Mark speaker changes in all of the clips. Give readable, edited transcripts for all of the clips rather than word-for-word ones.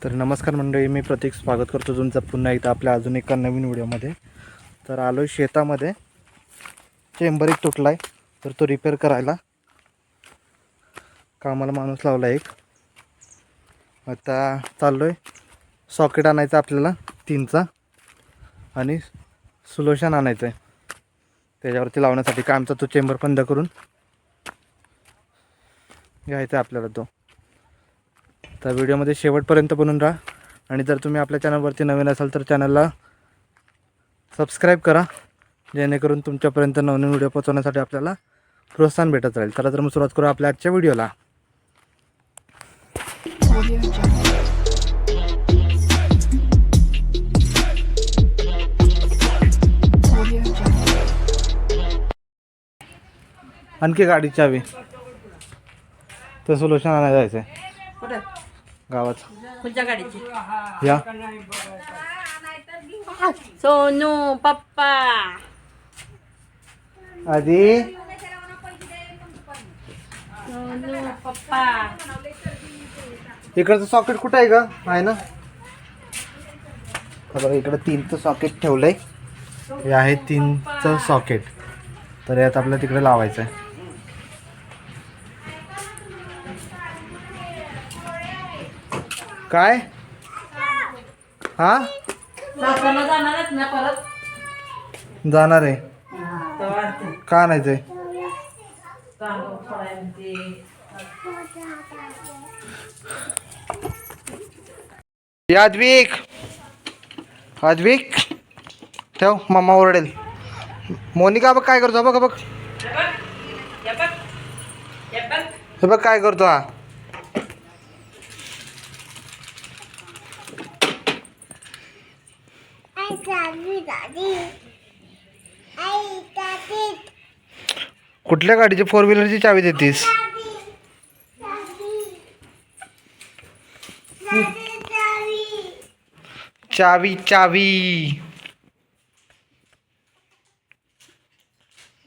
Speaker 1: तर नमस्कार मंडळी, मी प्रतीक स्वागत करतो तुमचं पुन्हा एकदा आपल्या अजून एका नवीन व्हिडिओमध्ये. तर आलो आहे शेतामध्ये. चेंबर एक तुटला आहे, तर तो रिपेअर करायला कामाला माणूस लावला एक. आता चाललो आहे. सॉकेट आणायचं आपल्याला 3चा आणि सोल्युशन आणायचं आहे त्याच्यावरती लावण्यासाठी. कामचा तो चेंबर बंद करून घ्यायचा आहे आपल्याला तो. तर व्हिडिओमध्ये शेवटपर्यंत बनून राहा. आणि जर तुम्ही आपल्या चॅनलवरती नवीन असाल तर चॅनलला सबस्क्राईब करा, जेणेकरून तुमच्यापर्यंत नवीन व्हिडिओ पोहोचवण्यासाठी आपल्याला प्रोत्साहन भेटत राहील. तर मग सुरुवात करू आपल्या आजच्या व्हिडिओला. आणखी गाडीची चावी, तर सोल्युशन आणायला जायचं आहे
Speaker 2: कुठं?
Speaker 1: गावात.
Speaker 2: कुठच्या गाडीची?
Speaker 1: या
Speaker 2: सोनू पप्पा.
Speaker 1: आधी
Speaker 2: सोनू पप्पा.
Speaker 1: इकडचं सॉकेट कुठं आहे का? आहे ना, बघा इकडं 3चं सॉकेट ठेवलंय. हे आहे 3चं सॉकेट. तर यात आपल्याला तिकडे लावायचं आहे. काय हा
Speaker 2: सासऱ्याला जाणारच ना परत.
Speaker 1: जाणार आहे?
Speaker 2: तर
Speaker 1: का आणायचंय?
Speaker 2: तांदूळ फोडायचे.
Speaker 1: यादविक, आद्विक ठेव, मम्मा ओरडेल. मोनिका बघ काय करतो, बघ बघ हे बघ काय करतो हा. कुठल्या गाडीची, 4 व्हीलरची चावी देतीस? चावी चावी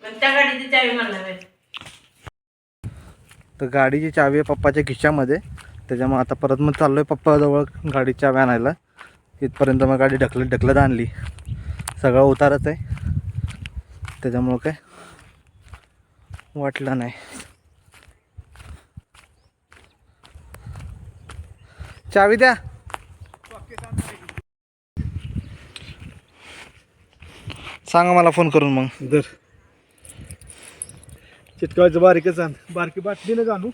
Speaker 2: त्या गाडीची चावी म्हणणार आहे.
Speaker 1: तर गाडीची चावी आहे पप्पाच्या खिशामध्ये. त्याच्यामुळे आता परत मग चाललो आहे पप्पाजवळ गाडीची चावी आणायला. इथपर्यंत मग गाडी ढकलत आणली. सगळं उतारच आहे, त्याच्यामुळं काय वाटलं नाही. चावी द्या. सांगा मला फोन करून मग.
Speaker 3: दर चिटकावायचं बारीकच आण, बारकी बाटली न आणू.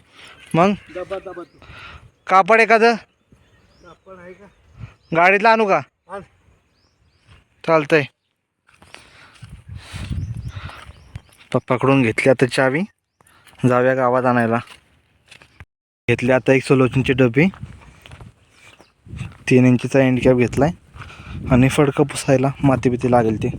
Speaker 1: मग
Speaker 3: डबा डबा
Speaker 1: कापड एखादं
Speaker 3: आपण आहे का?
Speaker 1: गाडीतलं आणू का?
Speaker 3: आण.
Speaker 1: चालतंय. पप्पाकडून घेतली आता चावी, जाऊया गावात आणायला. घेतली आता एक सोल्युशनची डबी, 3 इंचीचा एंड कॅप घेतलाय आणि फडकं पुसायला माती बिती लागेल ती.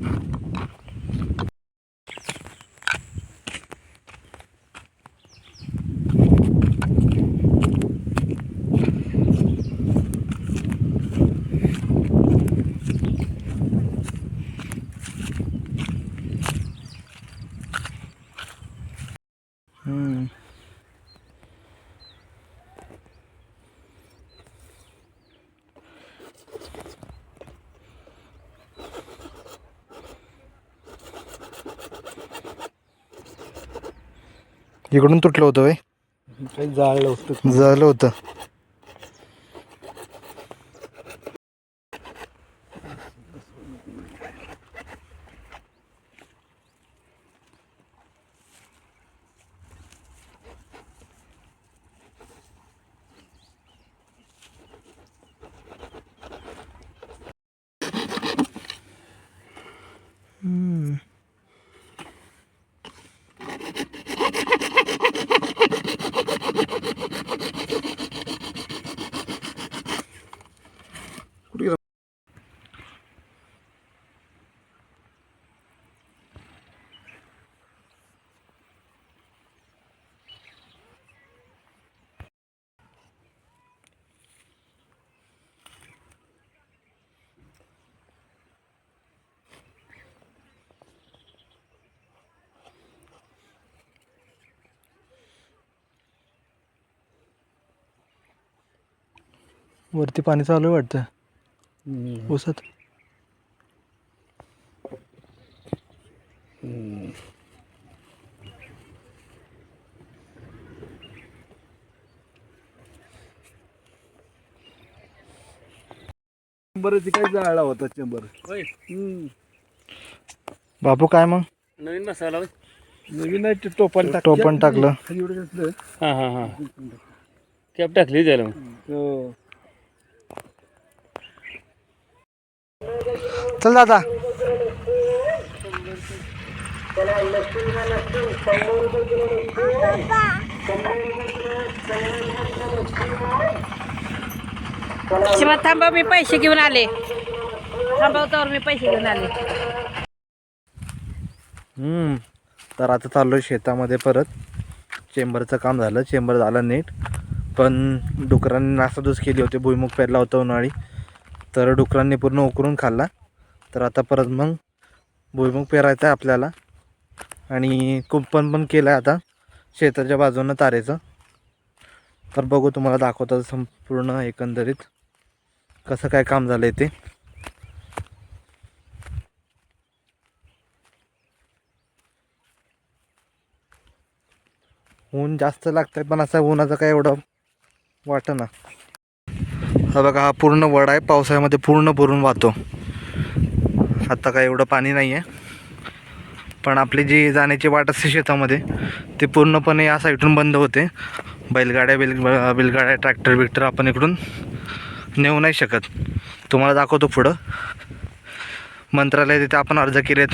Speaker 1: इकडून तुटलं होतं वय,
Speaker 3: काही जाळलं होतं.
Speaker 1: झालं होतं. वरती पाणी चालू आहे वाटतं ऊसात.
Speaker 3: बरं ते काय जाळला होता चेंबर.
Speaker 1: बापू काय मग
Speaker 4: नवीन मसाला होय?
Speaker 3: नवीन आहे ते टोपण
Speaker 1: टोपण टाकलं.
Speaker 3: एवढं घेतलं.
Speaker 4: हां हां हां कॅप टाकली त्याला मग.
Speaker 3: हो.
Speaker 1: चल दादा.
Speaker 2: शिवा थांबा, मी पैसे घेऊन आले. थांबवतावर मी पैसे घेऊन आले.
Speaker 1: तर आता चाललो शेतामध्ये परत. चेंबरचं काम झालं, चेंबर झालं नीट, पण डुकरांनी नासाधूस केली होती. भुईमुग पेरला होता उन्हाळी, तर डुकरांनी पूर्ण उकरून खाल्ला. तर आता परत मग भुईमुग पेरायचं आहे आपल्याला. आणि कुंपण पण केलं आहे आता शेताच्या बाजूनं तारेचं. तर बघू, तुम्हाला दाखवतो संपूर्ण एकंदरीत कसं काय काम झालं आहे ते. ऊन जास्त लागतंय, पण असं उन्हाचं काय एवढं वाटेना. हा बघा, हा पूर्ण वडा आहे, पावसाळ्यामध्ये पूर्ण भरून वाहतो. आता काय एवढं पाणी नाही आहे, पण आपली जी जाण्याची वाट असते शेतामध्ये ती पूर्णपणे या साईडून बंद होते. बैलगाड्या ट्रॅक्टर बिक्टर आपण इकडून नेऊ नाही शकत. तुम्हाला दाखवतो पुढं. मंत्रालय तिथे आपण अर्ज केलेत,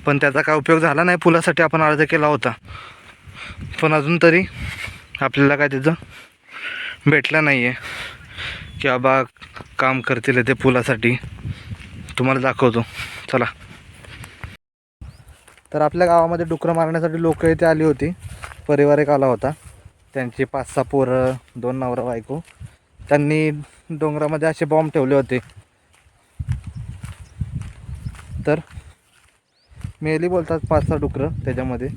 Speaker 1: पण त्याचा काय उपयोग झाला नाही. पुलासाठी आपण अर्ज केला होता, पण अजून तरी आपल्याला काय त्याचं भेटलं नाही आहे की बाबा काम करतील ते पुलासाठी. तुम्हाला दाखवतो, चला. तर आपल्या गावामध्ये डुकरं मारण्यासाठी लोक इथे आली होती. परिवार एक आला होता, त्यांची 5-6 पोरं, 2 नवरा बायको. त्यांनी डोंगरामध्ये असे बॉम्ब ठेवले होते. तर मेली बोलतात 5-6 डुकरं त्याच्यामध्ये.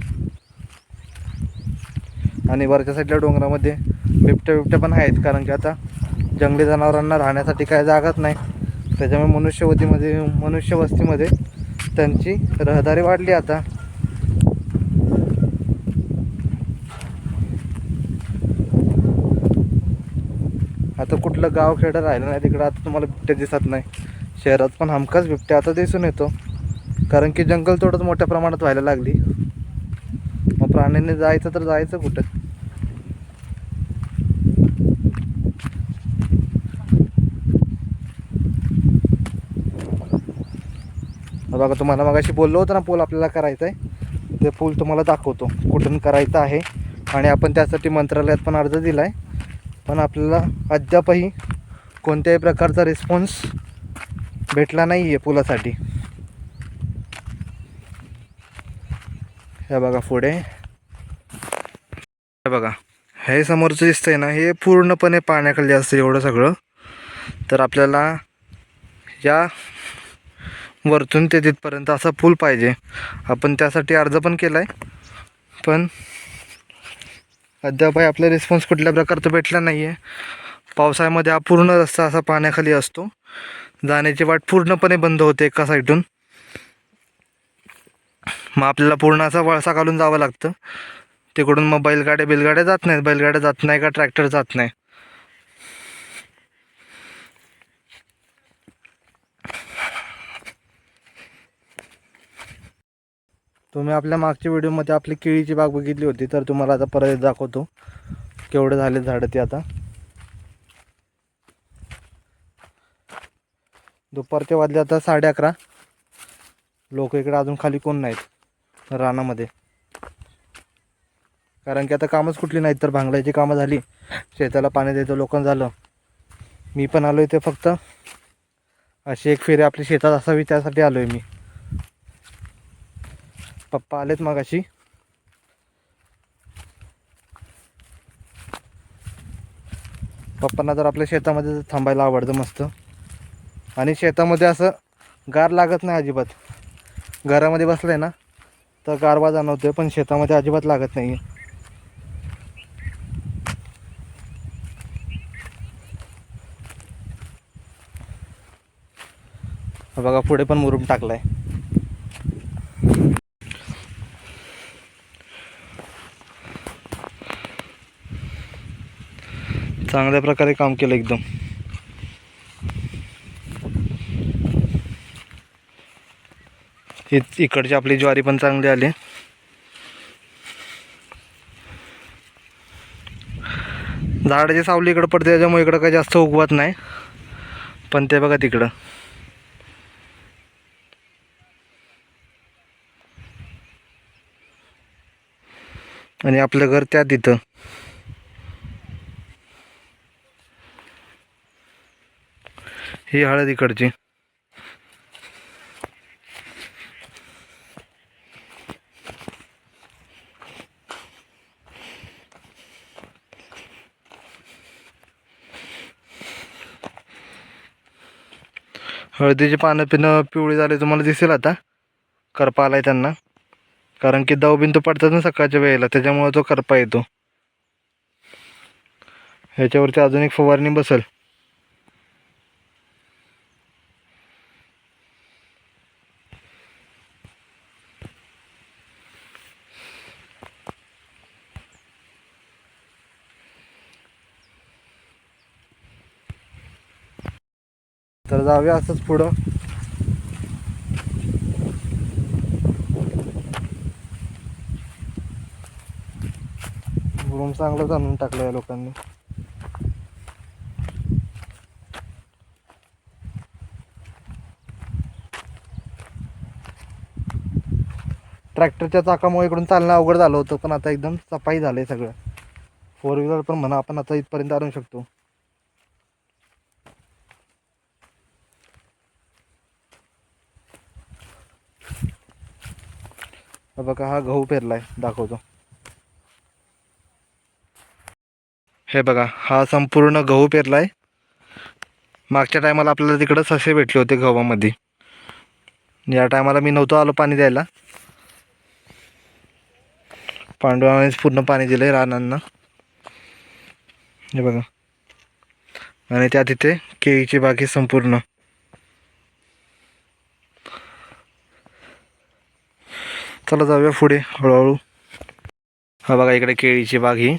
Speaker 1: आणि वरच्या साईडल्या डोंगरामध्ये बिबट्या पण आहेत, कारण की आता जंगली जनावरांना राहण्यासाठी काय जागाच नाही. त्याच्यामुळे मनुष्य वस्तीमध्ये त्यांची रहदारी वाढली आता. आता कुठलं गाव खेडं राहिलं नाही तिकडं. आता तुम्हाला बिबट्या दिसत नाही. शहरात पण हमखास बिबट्या आता दिसून येतो, कारण की जंगल तोडच मोठ्या प्रमाणात व्हायला लागली. मग प्राण्यांनी जायचं तर जायचं कुठं. बघा, तुम्हाला मगाशी बोललो होतं ना पूल आपल्याला करायचं आहे. ते पूल तुम्हाला दाखवतो कुठून करायचं आहे. आणि आपण त्यासाठी मंत्रालयात पण अर्ज दिला आहे, पण आपल्याला अद्यापही कोणत्याही प्रकारचा रिस्पॉन्स भेटला नाही आहे पुलासाठी. हे बघा पुढे, हे बघा, हे समोरचं दिसतंय ना, हे पूर्णपणे पाण्याखाली असतं एवढं सगळं. तर आपल्याला या वरतून ते तिथपर्यंत असा पूल पाहिजे. आपण त्यासाठी अर्ज पण केला आहे, पण अद्याप आपला रिस्पॉन्स कुठल्या प्रकारचा भेटला नाही आहे. पावसाळ्यामध्ये हा पूर्ण रस्ता असा पाण्याखाली असतो. जाण्याची वाट पूर्णपणे बंद होते एका साईडून. मग आपल्याला पूर्ण असा वळसा घालून जावं लागतं तिकडून. मग बैलगाड्या जात नाहीत, बैलगाड्या जात नाही का ट्रॅक्टर जात नाही. तुम्ही आपल्या मागच्या व्हिडिओमध्ये आपली केळीची बाग बघितली होती, तर तुम्हाला आता परत दाखवतो केवढे झाले झाडं ते. आता दुपारचे वाजले आता 11:30. लोक इकडे अजून खाली कोण नाहीत रानामध्ये, कारण की आता कामच कुठली नाहीत. तर भांगलायची कामं झाली, शेताला पाणी द्यायचं लोकांना झालं. मी पण आलो इथे फक्त अशी एक फेरी आपल्या शेतात असावी त्यासाठी आलो आहे मी. पप्पा आलेत मगाशी. पप्पांना तर आपल्या शेतामध्ये थांबायला आवडतं मस्त. आणि शेतामध्ये असं गार लागत नाही अजिबात. घरामध्ये बसलं आहे ना तर गारवा जाणवतोय, पण शेतामध्ये अजिबात लागत नाही. बघा पुढे पण मुरुम टाकलाय. चांगल्या प्रकारे काम केलं एकदम. इकडची आपली ज्वारी पण चांगली आली. झाडाची सावली इकडं पडते त्याच्यामुळे इकडं काही जास्त उगवत नाही. पण ते बघा तिकडं आणि आपलं घर त्या तिथं. ही हळद इकडची. हळदीची पानं पिणं पिवळी झाली तुम्हाला दिसेल आता. करपा आलाय त्यांना, कारण की दव बिंदू पडतात ना सकाळच्या वेळेला, त्याच्यामुळे तो करपा येतो. ह्याच्यावरती अजून एक फवारणी बसेल. तर जाऊया असंच पुढं. रूम चांगलंच आणून टाकलं या लोकांनी. ट्रॅक्टरच्या चाकामुळे इकडून चालणं अवघड झालं होतं, पण आता एकदम सफाई झालंय सगळं. 4 व्हीलर पण म्हणा आपण आता इथपर्यंत आणू शकतो. बघा हा गहू पेरलाय, दाखवतो. हे बघा हा संपूर्ण गहू पेरलाय. मागच्या टायमाला आपल्याला तिकडं ससे भेटले होते गव्हामध्ये. या टायमाला मी नव्हतो आलो पाणी द्यायला. पांडुरानेच पूर्ण पाणी दिलंय रानांना. हे बघा, आणि त्या तिथे केळीची बाग संपूर्ण. चला जाऊया पुढे हळूहळू. हा बघा इकडे केळीची बाग ही.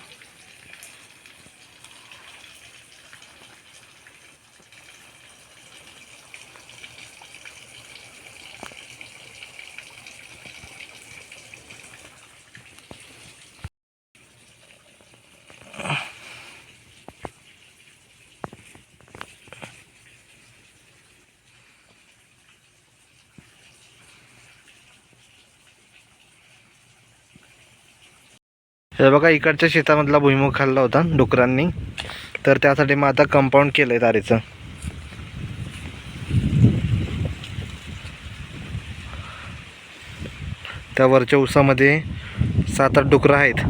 Speaker 1: हे बघा इकडच्या शेतामधला भुईमुग खाल्ला होता डुकरांनी, तर त्यासाठी मग आता कंपाऊंड केलंय तारेचं. त्या वरच्या उसामध्ये 7-8 डुकरं आहेत.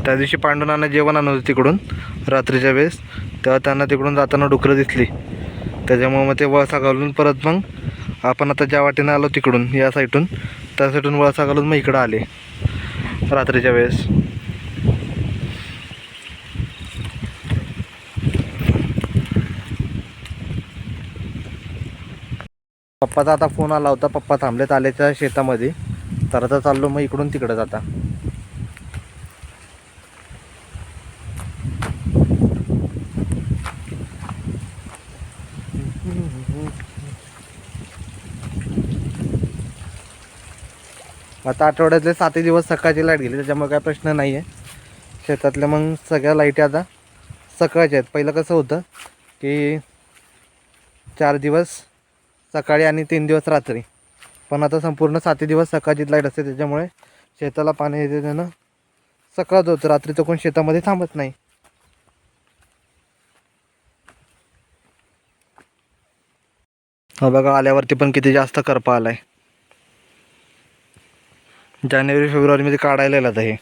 Speaker 1: त्या दिवशी पांडुनाना जेवण आणत होते तिकडून रात्रीच्या वेळेस, तेव्हा त्यांना तिकडून जाताना डुकरं दिसली. त्याच्यामुळे मग ते वळसा घालून परत मग आपण आता ज्या वाटेनं आलो तिकडून या साईडून, त्या साईडून वळसा घालून मग इकडं आले रात्रीच्या वेळेस. पप्पाचा आता फोन आला होता. पप्पा थांबलेत आल्याच्या शेतामध्ये, तर आता चाललो मग इकडून तिकडं जाता. आता आठवड्यातले 7 दिवस सकाळची लाईट गेली, त्याच्यामुळे काय प्रश्न नाही आहे. शेतातल्या मग सगळ्या लाईटी आता सकाळच्या आहेत. पहिलं कसं होतं की 4 दिवस सकाळी आणि 3 दिवस रात्री, पण आता संपूर्ण 7 दिवस सकाळची लाईट असते. त्याच्यामुळे शेताला पाणी येते त्यानं सकाळच होतं, रात्रीचं कोण शेतामध्ये थांबत नाही. हा बघा आल्यावरती पण किती जास्त करपा आलाय. जानेवारी फेब्रुवारीमध्ये काढायला येईल आता हे.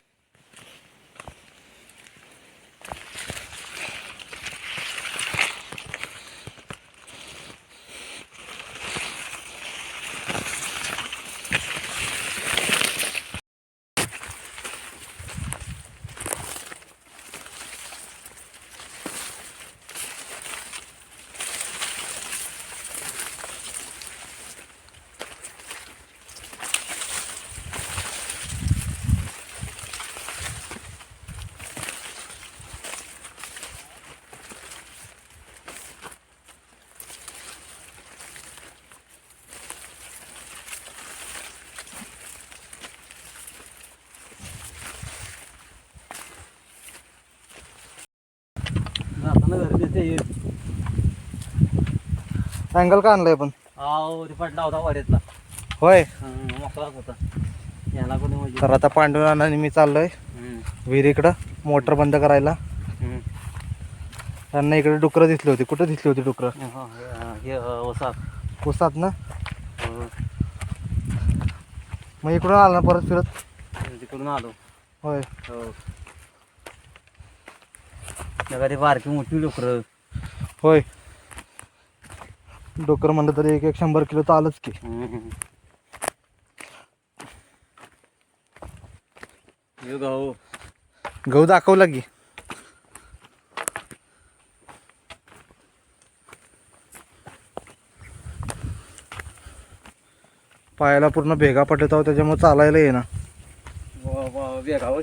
Speaker 4: जाताना घरी दिसते येईल.
Speaker 1: अँगल का आणलाय पण?
Speaker 4: ते पडला होता वाड्यातला.
Speaker 1: होय.
Speaker 4: मोकळाच होता. याला कोणी म्हणजे
Speaker 1: तर आता पांडुरंग आणि मी चाललोय विहिरीकडं मोटर बंद करायला. त्यांना इकडे डुकरं दिसली होती. कुठं दिसली होती डुकरं?
Speaker 4: हे वसात.
Speaker 1: उसात ना. मग इकडून आला ना परत फिरत?
Speaker 4: तिकडून आलो.
Speaker 1: होय.
Speaker 4: हो. ते बारकी मोठी डुकरं.
Speaker 1: होय. डुकर म्हणलं तरी 100 किलो तर आलंच की.
Speaker 4: गहू
Speaker 1: गहू दाखवला की. पायाला पूर्ण भेगा पडत आहो त्याच्यामुळे चालायला येईना.
Speaker 4: भेगा होय.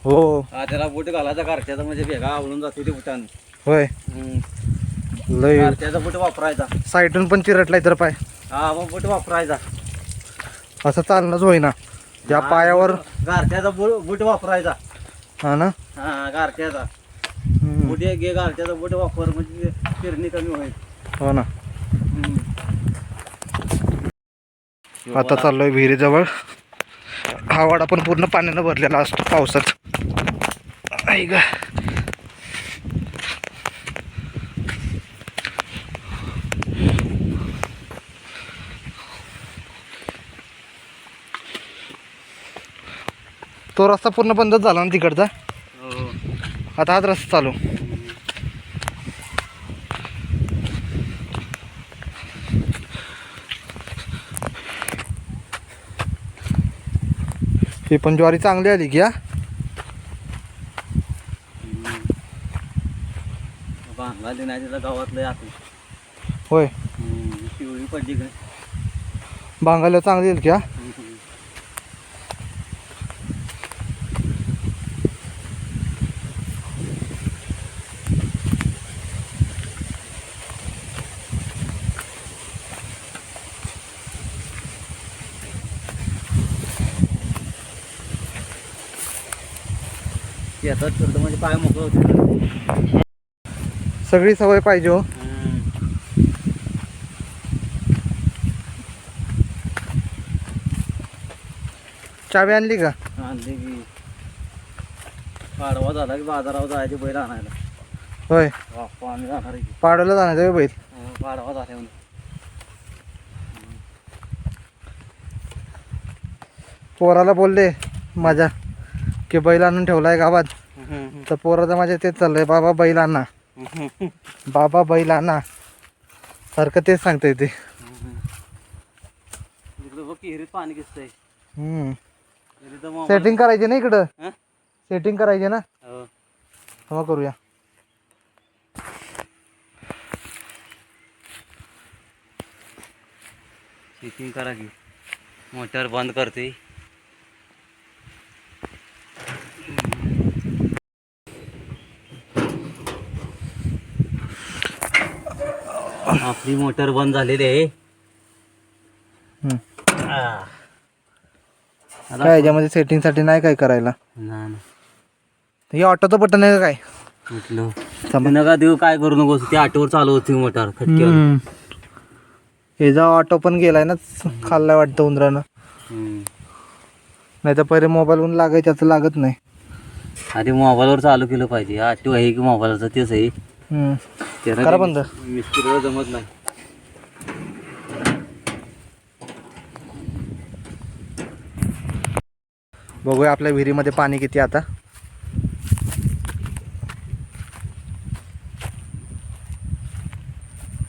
Speaker 1: हो.
Speaker 4: त्याला बूट घालायचा घरच्याचा म्हणजे भेगा आवळून जाते ते बुटानं.
Speaker 1: होय. लय
Speaker 4: घरच्याचा बूट वापरायचा.
Speaker 1: साईडून पण चिरटलाय तर पाय.
Speaker 4: मग बूट वापरायचा.
Speaker 1: असं चालणंच होईना त्या पायावर.
Speaker 4: घरच्याचा बूट वापरायचा.
Speaker 1: हा ना.
Speaker 4: घरच्याचा बूट घे. घरच्याचा बूट वापर म्हणजे फिरणी कमी होईल.
Speaker 1: हो ना. आता चाललोय विहिरीजवळ. हा वाडा पण पूर्ण पाण्यानं भरलेला असतो पावसात. ऐक तो रस्ता पूर्ण बंदच झाला ना तिकडचा. आता हाच रस्ता चालू. ही पण ज्वारी चांगली आली की.
Speaker 4: बांगला नाही तिला गावातलं आपण.
Speaker 1: होय.
Speaker 4: पिवळी पडली काय.
Speaker 1: बांगायला चांगली येईल की.
Speaker 4: शेतात फिरतो म्हणजे पाय मोकळं होते.
Speaker 1: सगळी सवय पाहिजे हो. चावी आणली का?
Speaker 4: आणली की. पाडवा झाला की बाजारावर जायचे बैल आणायला.
Speaker 1: होय.
Speaker 4: आम्ही जाणार आहे की.
Speaker 1: पाडवला जाण्याचं बैल.
Speaker 4: पाडवा झाल्या म्हणून.
Speaker 1: पोराला बोलले माझ्या की बैल आणून ठेवलाय गावात. तर पोराचं माझ्या तेच चाललंय, बाबा बैल आणा, बाबा बैल आणा, सारखं तेच सांगतंय ते.
Speaker 4: हिरीत पाणी दिसतंय.
Speaker 1: सेटिंग करायची ना इकडं. सेटिंग करायची ना. मग करूया.
Speaker 4: सेटिंग करा की. मोटर बंद करते. आपली मोटर बंद झालेली आहे.
Speaker 1: काय याच्यामध्ये सेटिंग साठी नाही काय करायला. हे ऑटोचं बटन आहे का काय?
Speaker 4: म्हटलं नका देऊ, काय करू नकोस. ते ऑटोवर चालू होती मोटर खटक्यावर.
Speaker 1: ह्याचा ऑटो पण गेलाय ना, खाल्लाय वाटतं उंदरानं. नाही तर पहिले मोबाईलवरून लागायचं, आता लागत नाही.
Speaker 4: आधी मोबाईलवर चालू केलं पाहिजे. ऑटो आहे की मोबाईलचा तेच आहे.
Speaker 1: करा बंद.
Speaker 4: मिस्त्रीला जमत नाही.
Speaker 1: बघूया आपल्या विहिरीमध्ये पाणी किती आता.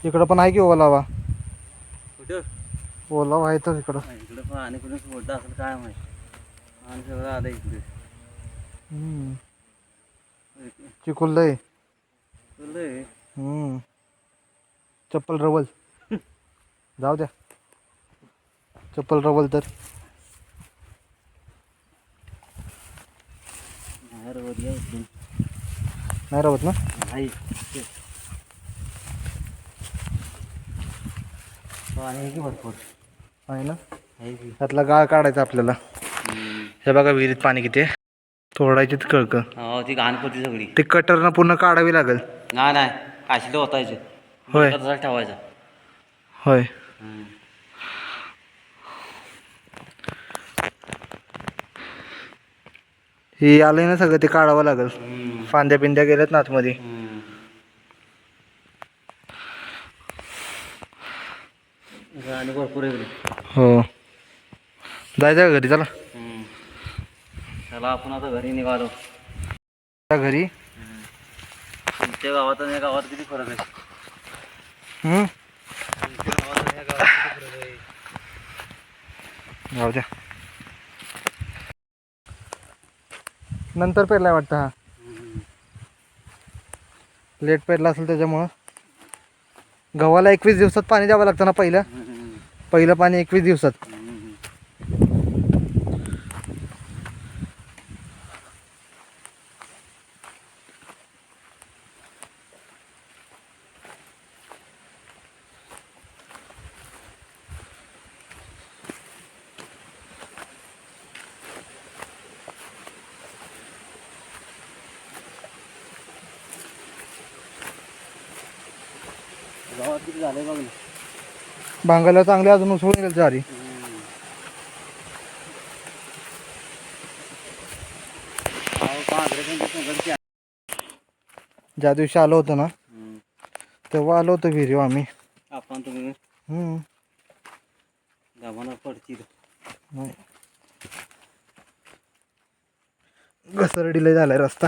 Speaker 1: इकडं पण आहे की ओलावा.
Speaker 4: कुठं
Speaker 1: ओलावा आहे तर इकडं.
Speaker 4: इकडं पाणी कुठं सोडलं असेल काय माहिती. आणि सगळं आलं इकडे.
Speaker 1: चिकुललंय.
Speaker 4: चाललंय.
Speaker 1: चप्पल रवल. जाऊ द्या, चप्पल रवल तर नाही रवत ना.
Speaker 4: भरपूर
Speaker 1: आहे ना. त्यातला गाळ काढायचा आपल्याला. हे बघा विहिरीत पाणी किती आहे. तोडायची कळक.
Speaker 4: ती घाण पडते सगळी.
Speaker 1: ते कटरनं पूर्ण काढावी लागेल.
Speaker 4: नाही नाही काशीला होतायचं
Speaker 1: होय.
Speaker 4: तसा ठेवायचा.
Speaker 1: होय. ही आलंय ना सगळं ते काढावं लागेल. फांद्या बिंद्या गेल्यात ना आतमध्ये.
Speaker 4: आणि भरपूर आहे.
Speaker 1: हो. जायचं का घरी? चला
Speaker 4: चला आपण आता घरी निघालो.
Speaker 1: घरी
Speaker 4: तुमच्या गावात आणि या गावात किती फरक आहे? तुमच्या गावात आणि या गावात किती फरक आहे?
Speaker 1: जाऊ द्या. नंतर पेरलाय वाटतं हा. लेट पेरला असेल त्याच्यामुळं. गव्हाला 21 दिवसात पाणी द्यावं लागतं ना पहिलं पाणी 21 दिवसात.
Speaker 4: गावात किती झालंय बघ ना.
Speaker 1: भांगायला चांगले अजून उसळून गेलं चारी. ज्या दिवशी आलो होतो ना तेव्हा आलो होतो व्हिडिओ आम्ही.
Speaker 4: आपण तुम्ही गावाला पडची
Speaker 1: घसरडीला झालाय रस्ता.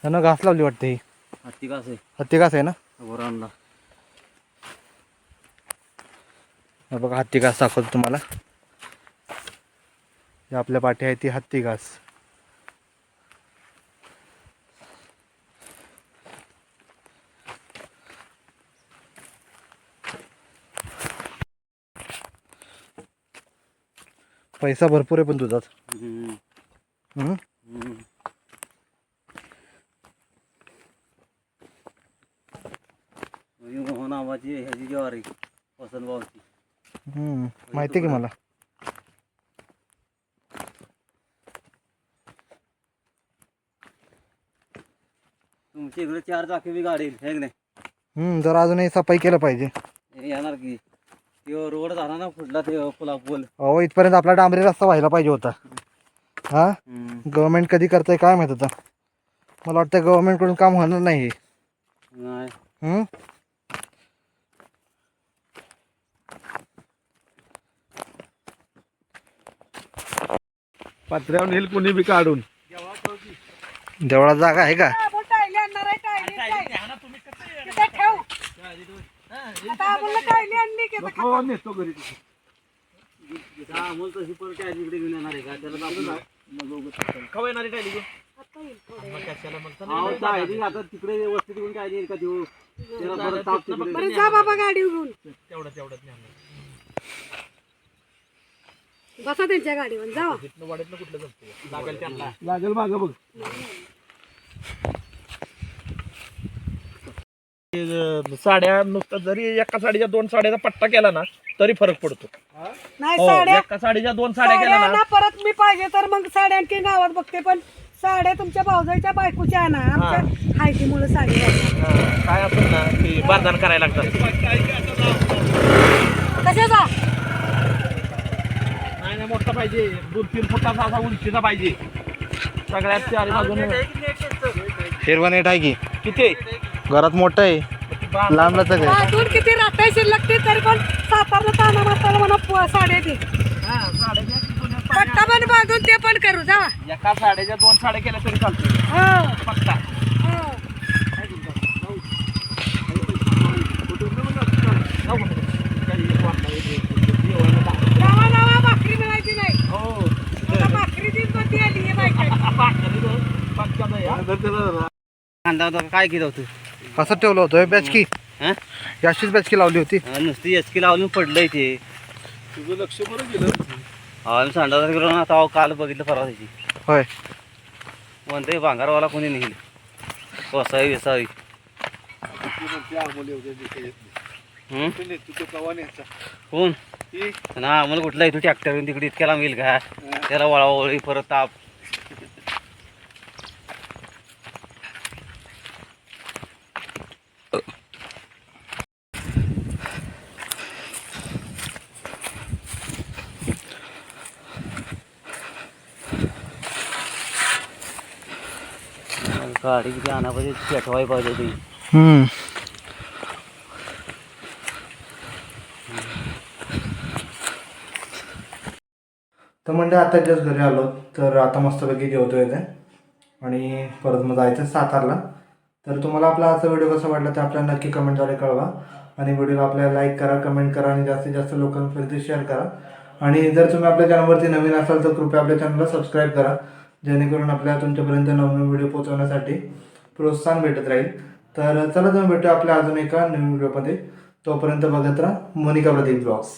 Speaker 1: त्यानं घास लावली वाटते ही.
Speaker 4: हत्ती कास आहे.
Speaker 1: हत्ती घास आहे ना?
Speaker 4: वर आणला.
Speaker 1: हे बघा हत्ती घास दाखवतो तुम्हाला. ही आपल्या पाठी आहे ती हत्ती घास. पैसा भरपूर आहे पण तुझाच.
Speaker 4: नावाची ह्याची ज्वारी वसंत भाऊची.
Speaker 1: माहिती आहे की मला.
Speaker 4: तुमच्या इकडे 4 चाकी बी गाडी आहे की नाही?
Speaker 1: जरा अजूनही सफाई केलं पाहिजे.
Speaker 4: येणार की तो रोड झाला ना फुटला ते पूल.
Speaker 1: अहो इथपर्यंत आपला डांबरी रस्ता व्हायला पाहिजे होता. हा गव्हर्नमेंट कधी करतंय काय माहित होतं. मला वाटतं गव्हर्नमेंट कडून काम होणार नाही.
Speaker 4: नाही
Speaker 3: पात्र्यावर नेल कोणी बी काढून.
Speaker 1: देवळात जागा आहे का?
Speaker 3: नको नेतो घरी.
Speaker 4: अमोल तशी पण काय इकडे घेऊन येणार आहे का? त्याला
Speaker 3: खवा येणारी टायली गं.
Speaker 4: आता तिकडे व्यवस्थित घेऊन काय येईल का देऊ. त्याला परत ताप तिकडे.
Speaker 2: जा बाबा गाडी घेऊन.
Speaker 3: तेवढं
Speaker 2: बसा त्यांच्या गाडीवर जावा.
Speaker 3: लागेल मागं बघ. साड्या नुसतं जरी एका साडीच्या 2 साड्याचा पट्टा केला ना तरी फरक पडतो.
Speaker 2: नाही
Speaker 3: हो,
Speaker 2: साड्या
Speaker 3: एका साडीच्या 2 साड्या केल्या ना.
Speaker 2: साड्या परत मी पाहिजे तर मग साड्या आणखी गावात बघते. पण साड्या तुमच्या भाऊजाईच्या बायकोच्या आहे ना. आमच्या हायतीमुळे साडी घालतात.
Speaker 3: काय असेल ना ते बारदान करायला लागतात.
Speaker 2: कशाचा
Speaker 3: नाही मोठा पाहिजे. 2-3 फुटाचा असा उंचीचा पाहिजे. सगळ्यात चारी बाजूने
Speaker 1: हिरवा नेट आहे की.
Speaker 3: किती
Speaker 1: घरात मोठं आहे लांबलाच आहे.
Speaker 2: अजून किती राखाय शिल्लक ते तरी पण सातारला ताना माताला म्हणा साड्या दे. पट्टा पण बांधून ते पण करू जावा.
Speaker 3: एका साड्याच्या 2 साड्या केल्या तरी चालतो.
Speaker 2: हो
Speaker 3: पट्टा
Speaker 2: हो. नावा नावा भाकरी मिळायची नाही.
Speaker 3: हो
Speaker 2: आता भाकरीची बंदी आली आहे बायकांची.
Speaker 3: त्याला
Speaker 4: कांदा होता काय केलं होतं
Speaker 1: असं ठेवलं होतं बॅच की
Speaker 4: हा
Speaker 1: अशीच बॅच की लावली होती.
Speaker 4: नुसती एचकी लावून पडलंय ते.
Speaker 3: तुझं लक्ष बरं गेलं.
Speaker 4: आम्ही सांडावर गेलो ना आता काल बघितलं परवा त्याची
Speaker 1: होय
Speaker 4: म्हणते भांगारवाला कोणी नेईल वसावी वेसावी. कोण ना आम्हाला कुठला इथं ट्रॅक्टर तिकडे इतक्याला मिळेल का त्याला वळावळी परत ताप. गाडी किती आणा पाहिजे पेटवाय पाहिजे ती.
Speaker 1: तर म्हणजे आता जस्ट घरी आलो तर आता मस्तपैकी जेवतोय ते आणि परत मग जायचं सातारला. तर तुम्हाला आपला आजचा व्हिडिओ कसा वाटला ते आपल्याला नक्की कमेंटद्वारे कळवा आणि व्हिडिओला आपल्याला लाईक करा, कमेंट करा आणि जास्तीत जास्त लोकांपर्यंत शेअर करा. आणि जर तुम्ही आपल्या चॅनलवरती नवीन असाल तर कृपया आपल्या चॅनलला सबस्क्राईब करा जेणेकरून आपल्याला तुमच्यापर्यंत नवीन व्हिडिओ पोहोचवण्यासाठी प्रोत्साहन भेटत राहील. तर चला तुम्ही भेटूया आपल्या अजून एका नवीन व्हिडिओमध्ये. तोपर्यंत बघत राहा मोनिका प्रदीप ब्लॉग्स.